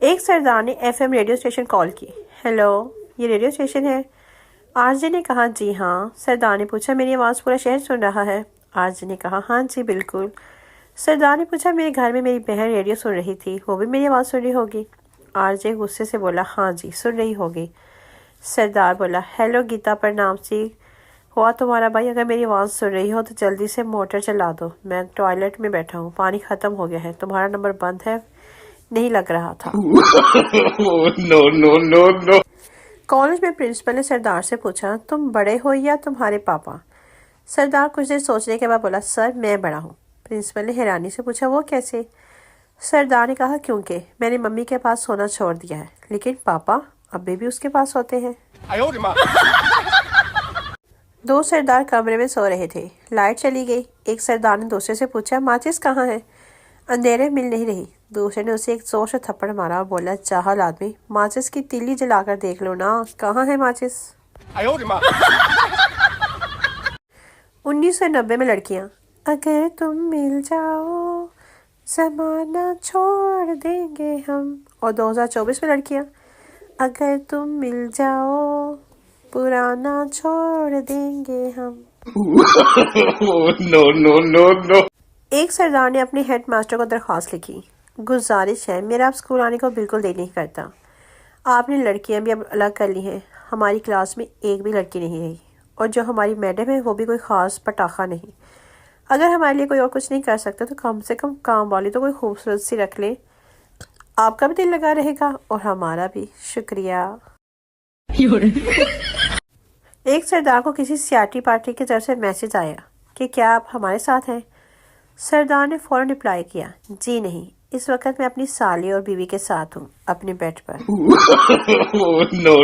ایک سردار نے FM radio station کال کی۔ ہیلو، یہ ریڈیو اسٹیشن ہے؟ RJ نے کہا جی ہاں۔ سردار نے پوچھا میری آواز پورا شہر سن رہا ہے؟ RJ نے کہا ہاں جی بالکل۔ سردار نے پوچھا میرے گھر میں میری بہن ریڈیو سن رہی تھی، وہ بھی میری آواز سن رہی ہوگی؟ RJ غصے سے بولا ہاں جی سن رہی ہوگی۔ سردار بولا ہیلو گیتا پرنام سی ہوا تمہارا بھائی، اگر میری آواز سن رہی ہو تو جلدی سے موٹر چلا دو، میں ٹوائلٹ میں بیٹھا ہوں، پانی ختم ہو گیا ہے، تمہارا نمبر بند ہے، نہیں لگ رہا تھا۔ No. کالج میں پرنسپل نے سردار سے پوچھا تم بڑے ہو یا تمہارے پاپا؟ سردار کچھ دیر سوچنے کے بعد بولا سر میں بڑا ہوں۔ پرنسپل نے حیرانی سے پوچھا وہ کیسے؟ سردار نے کہا کیونکہ میں نے ممی کے پاس سونا چھوڑ دیا ہے، لیکن پاپا ابھی بھی اس کے پاس ہوتے ہیں۔ دو سردار کمرے میں سو رہے تھے، لائٹ چلی گئی۔ ایک سردار نے دوسرے سے پوچھا ماچس کہاں ہے؟ اندھیرے مل نہیں رہی۔ دوسرے نے اسے ایک زور سے تھپڑ مارا اور بولا جاہل آدمی، ماچس کی تیلی جلا کر دیکھ لو نا، کہاں ہے ماچس؟ 1990 میں لڑکیاں اگر تم مل جاؤ زمانہ چھوڑ دیں گے ہم، اور 2024 میں لڑکیاں اگر تم مل جاؤ پرانا چھوڑ دیں گے ہم۔ No. ایک سردار نے اپنے ہیڈ ماسٹر کو درخواست لکھی، گزارش ہے میرا آپ اسکول آنے کو بالکل دل نہیں کرتا، آپ نے لڑکیاں بھی اب الگ کر لی ہیں، ہماری کلاس میں ایک بھی لڑکی نہیں رہی، اور جو ہماری میڈم ہے وہ بھی کوئی خاص پٹاخہ نہیں، اگر ہمارے لیے کوئی اور کچھ نہیں کر سکتا تو کم سے کم کام والی تو کوئی خوبصورت سی رکھ لیں، آپ کا بھی دل لگا رہے گا اور ہمارا بھی۔ شکریہ۔ ایک سردار کو کسی سیاسی پارٹی کی طرف سے میسج آیا کہ کیا آپ ہمارے ساتھ ہیں؟ سردار نے فوراً رپلائی کیا جی نہیں، اس وقت میں اپنی سالی اور بیوی کے ساتھ ہوں اپنے بیڈ پر۔ No.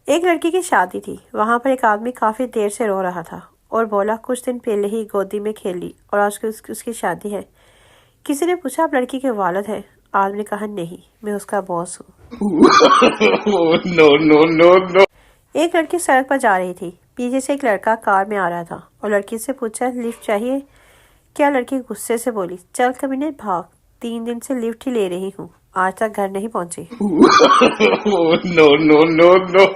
ایک لڑکی کی شادی تھی، وہاں پر ایک آدمی کافی دیر سے رو رہا تھا اور بولا کچھ دن پہلے ہی گودی میں کھیلی اور آج اس کی شادی ہے۔ کسی نے پوچھا آپ لڑکی کے والد ہیں؟ آدمی نے کہا نہیں، میں اس کا باس ہوں۔ No. ایک لڑکی سڑک پر جا رہی تھی، پیچھے سے ایک لڑکا کار میں آ رہا تھا اور لڑکی سے پوچھا لفٹ چاہیے کیا؟ لڑکی غصے سے بولی چل کمینے بھاگ، 3 دن سے لفٹ ہی لے رہی ہوں، آج تک گھر نہیں پہنچی۔ No.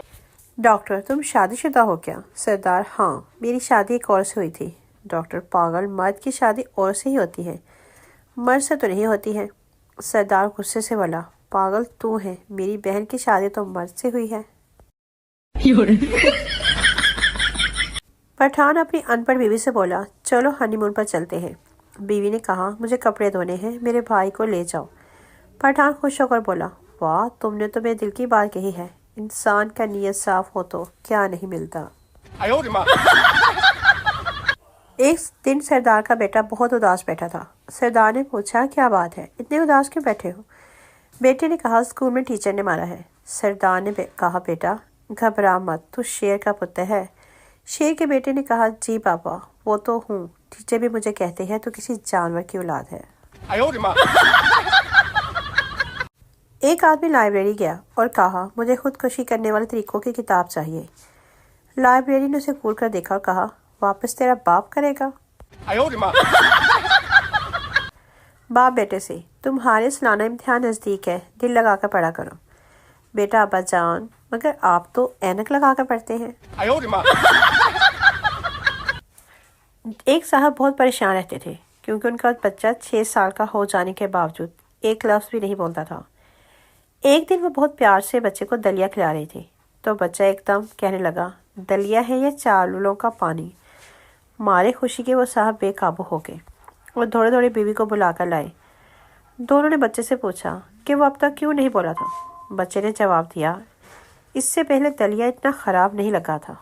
ڈاکٹر تم شادی شدہ ہو کیا؟ سردار ہاں، میری شادی ایک اور سے ہوئی تھی۔ ڈاکٹر پاگل، مرد کی شادی اور سے ہی ہوتی ہے، مرد سے تو نہیں ہوتی ہے۔ سردار غصے سے بولا پاگل تو ہے، میری بہن کی شادی تو مرد سے ہوئی ہے۔ پٹھان اپنی ان پڑھ بیوی سے بولا چلو ہنی مون پر چلتے ہیں۔ بیوی نے کہا مجھے کپڑے دھونے ہیں، میرے بھائی کو لے جاؤ۔ پٹھان خوش ہو کر بولا واہ تم نے تو میرے دل کی بات کہی ہے، انسان کا نیت صاف ہو تو کیا نہیں ملتا۔ ایک دن سردار کا بیٹا بہت اداس بیٹھا تھا۔ سردار نے پوچھا کیا بات ہے، اتنے اداس کیوں بیٹھے ہو؟ بیٹے نے کہا اسکول میں ٹیچر نے مارا ہے۔ سردار نے کہا بیٹا گھبرا مت، تو شیر کا پتر ہے۔ شیر کے بیٹے نے کہا جی پاپا وہ تو ہوں، ٹیچر بھی مجھے کہتے ہیں تو کسی جانور کی اولاد ہے۔ ایک آدمی لائبریری گیا اور کہا مجھے خودکشی کرنے والے طریقوں کی کتاب چاہیے۔ لائبریری نے اسے گھور کر دیکھا اور کہا واپس تیرا باپ کرے گا۔ باپ بیٹے سے تمہارے سالانہ امتحان نزدیک ہے، دل لگا کر پڑھا کرو۔ بیٹا ابا جان مگر آپ تو اینک لگا کر پڑھتے ہیں۔ ایک صاحب بہت پریشان رہتے تھے کیونکہ ان کا بچہ 6 سال کا ہو جانے کے باوجود ایک لفظ بھی نہیں بولتا تھا۔ ایک دن وہ بہت پیار سے بچے کو دلیا کھلا رہے تھے تو بچہ ایک دم کہنے لگا دلیا ہے یا چاولوں کا پانی۔ مارے خوشی کے وہ صاحب بے قابو ہو گئے اور دوڑے دوڑے بیوی کو بلا کر لائے۔ دونوں نے بچے سے پوچھا کہ وہ اب تک کیوں نہیں بولا تھا؟ بچے نے جواب دیا اس سے پہلے دلیا اتنا خراب نہیں لگا تھا۔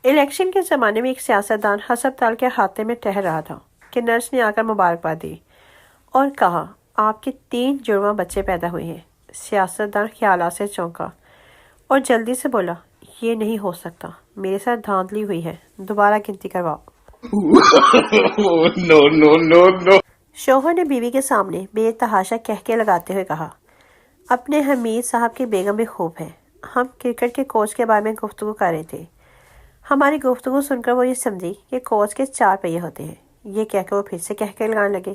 الیکشن کے زمانے میں ایک سیاستدان ہسپتال کے احاطے میں ٹہل رہا تھا کہ نرس نے آ کر مبارکباد دی اور کہا آپ کے 3 جڑواں بچے پیدا ہوئے ہیں۔ سیاستدان خیالات سے چونکا اور جلدی سے بولا یہ نہیں ہو سکتا، میرے ساتھ دھاندلی ہوئی ہے، دوبارہ گنتی کرواؤ۔ No. شوہر نے بیوی کے سامنے بے تحاشا کہکے لگاتے ہوئے کہا اپنے حمید صاحب کی بیگم بھی خوب ہے، ہم کرکٹ کے کوچ کے بارے میں گفتگو کر رہے تھے، ہماری گفتگو سن کر وہ یہ سمجھی کہ کوچ کے 4 پہیے ہوتے ہیں، یہ کہہ کے وہ پھر سے کہکے لگانے لگے۔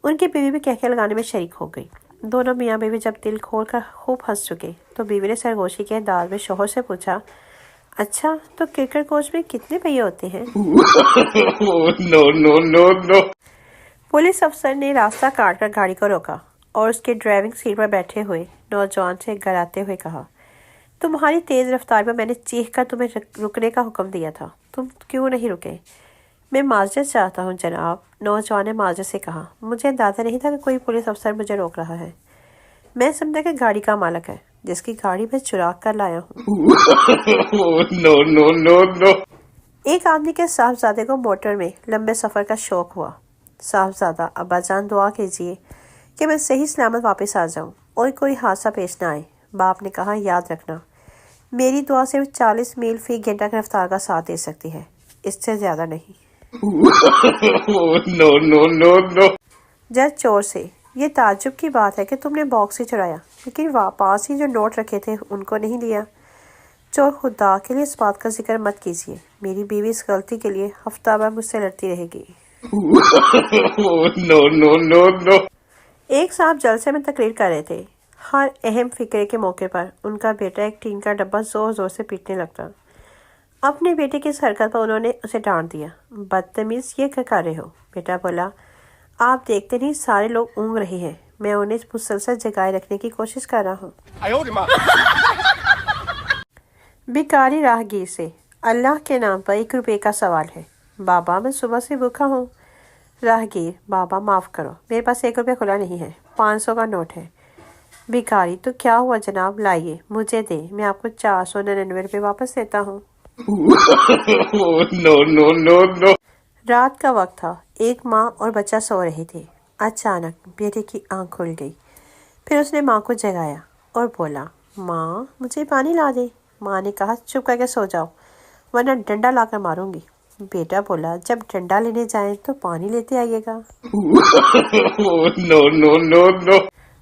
ان کی بیوی بھی کہکے لگانے میں شریک ہو گئی۔ دونوں میاں بیوی جب دل کھول کر خوب ہنس چکے تو بیوی نے سرگوشی کے انداز میں شوہر سے پوچھا، اچھا تو کرکٹ کوچ میں کتنے پہیے ہوتے ہیں؟ No. پولیس افسر نے راستہ کاٹ کر گاڑی کو روکا اور اس کے ڈرائیونگ سیٹ پر بیٹھے ہوئے نوجوان سے گراتے ہوئے کہا، تمہاری تیز رفتار پر میں نے چیخ کر تمہیں رکنے کا حکم دیا تھا، تم کیوں نہیں رکے؟ میں معذرت چاہتا ہوں جناب، نوجوان نے معذرت سے کہا، مجھے اندازہ نہیں تھا کہ کوئی پولیس افسر مجھے روک رہا ہے۔ میں سمجھا کہ گاڑی کا مالک ہے جس کی گاڑی میں چرا کر لایا ہوں۔ No. ایک آدمی کے صاحبزادے کو موٹر میں لمبے سفر کا شوق ہوا۔ صاحبزادہ، ابا جان دعا کیجیے کہ میں صحیح سلامت واپس آ جاؤں اور کوئی حادثہ پیش نہ آئے۔ باپ نے کہا، یاد رکھنا میری دعا صرف 40 میل فی گھنٹہ کی رفتار کا ساتھ دے سکتی ہے، اس سے زیادہ نہیں۔ No. جج چور سے، یہ تعجب کی بات ہے کہ تم نے باکس ہی چرایا لیکن پاس ہی جو نوٹ رکھے تھے ان کو نہیں لیا۔ چور، خدا کے لیے اس بات کا ذکر مت کیجیے، میری بیوی اس غلطی کے لیے ہفتہ بھر مجھ سے لڑتی رہے گی۔ No. ایک صاحب جلسے میں تقریر کر رہے تھے۔ ہر اہم فقرے کے موقع پر ان کا بیٹا ایک ٹین کا ڈبہ زور زور سے پیٹنے لگتا۔ اپنے بیٹے کی اس حرکت پر انہوں نے اسے ڈانٹ دیا، بدتمیز، یہ کیا کر رہے ہو؟ بیٹا بولا، آپ دیکھتے نہیں سارے لوگ اونگ رہے ہیں، میں انہیں مسلسل جگائے رکھنے کی کوشش کر رہا ہوں۔ بیکاری راہگیر سے، اللہ کے نام پر 1 روپے کا سوال ہے۔ بابا، میں صبح سے بھوکا ہوں۔ راہگیر، بابا معاف کرو، میرے پاس 1 روپے کھلا نہیں ہے، 500 کا نوٹ ہے۔ بیکاری، تو کیا ہوا جناب، لائیے مجھے دیں، میں آپ کو 499 روپے واپس دیتا ہوں۔ No. رات کا وقت تھا، ایک ماں اور بچہ سو رہے تھے۔ اچانک بیٹے کی آنکھ کھل گئی، پھر اس نے ماں کو جگایا اور بولا، ماں مجھے پانی لا دے۔ ماں نے کہا، چپ کر کے سو جاؤ ورنہ ڈنڈا لا کر ماروں گی۔ بیٹا بولا، جب ڈنڈا لینے جائیں تو پانی لیتے آئیے گا۔ No.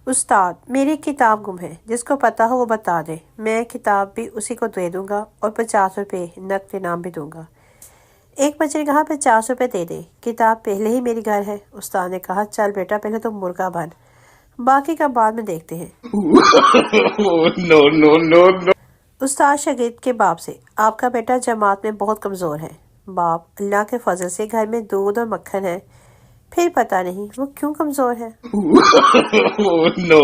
استاد، میری ایک کتاب گم ہے، جس کو پتا ہو وہ بتا دے، میں کتاب بھی اسی کو دے دوں گا اور 50 روپے نقد انعام بھی دوں گا۔ ایک بچے نے کہا، 50 روپے دے دے، کتاب پہلے ہی میری گھر ہے۔ استاد نے کہا، چل بیٹا پہلے تو مرغا بن، باقی کا بعد میں دیکھتے ہیں۔ No. استاد شاگرد کے باپ سے، آپ کا بیٹا جماعت میں بہت کمزور ہے۔ باپ، اللہ کے فضل سے گھر میں دودھ اور مکھن ہے، پھر پتہ نہیں وہ کیوں کمزور ہے۔ No.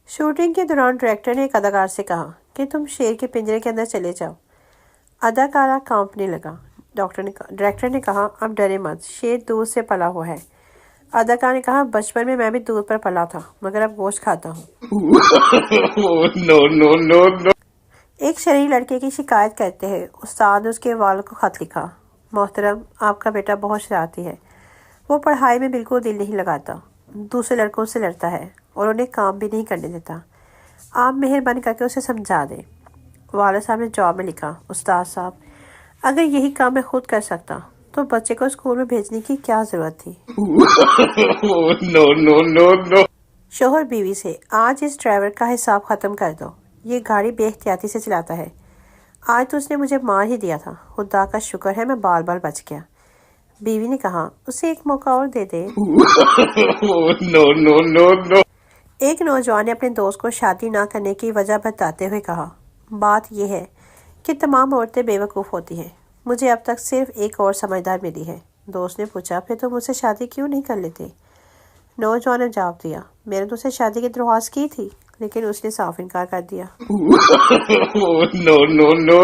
شوٹنگ کے دوران ڈائریکٹر نے ایک اداکار سے کہا کہ تم شیر کے پنجرے کے اندر چلے جاؤ۔ اداکارہ کانپنے لگا۔ ڈائریکٹر نے کہا، اب ڈرے مت، شیر دودھ سے پلا ہوا ہے۔ اداکار نے کہا، بچپن میں بھی دودھ پر پلا تھا مگر اب گوشت کھاتا ہوں۔ No. ایک شرعی لڑکے کی شکایت کرتے ہیں استاد نے اس کے والد کو خط لکھا، محترم، آپ کا بیٹا بہت شرارتی ہے، وہ پڑھائی میں بالکل دل نہیں لگاتا، دوسرے لڑکوں سے لڑتا ہے اور انہیں کام بھی نہیں کرنے دیتا، آپ مہربانی کر کے اسے سمجھا دیں۔ والد صاحب نے جواب میں لکھا، استاد صاحب، اگر یہی کام میں خود کر سکتا تو بچے کو اسکول میں بھیجنے کی کیا ضرورت تھی۔ No. شوہر بیوی سے، آج اس ڈرائیور کا حساب ختم کر دو، یہ گاڑی بے احتیاطی سے چلاتا ہے، آج تو اس نے مجھے مار ہی دیا تھا، خدا کا شکر ہے میں بال بال بچ گیا۔ بیوی نے کہا، اسے ایک موقع اور دے دے۔ No. ایک نوجوان نے اپنے دوست کو شادی نہ کرنے کی وجہ بتاتے ہوئے کہا، بات یہ ہے کہ تمام عورتیں بے وقوف ہوتی ہیں، مجھے اب تک صرف ایک اور سمجھدار ملی ہے۔ دوست نے پوچھا، پھر تم مجھ سے شادی کیوں نہیں کر لیتے؟ نوجوان نے جواب دیا، میں نے تو اسے شادی کی درخواست کی تھی لیکن اس نے صاف انکار کر دیا۔ No.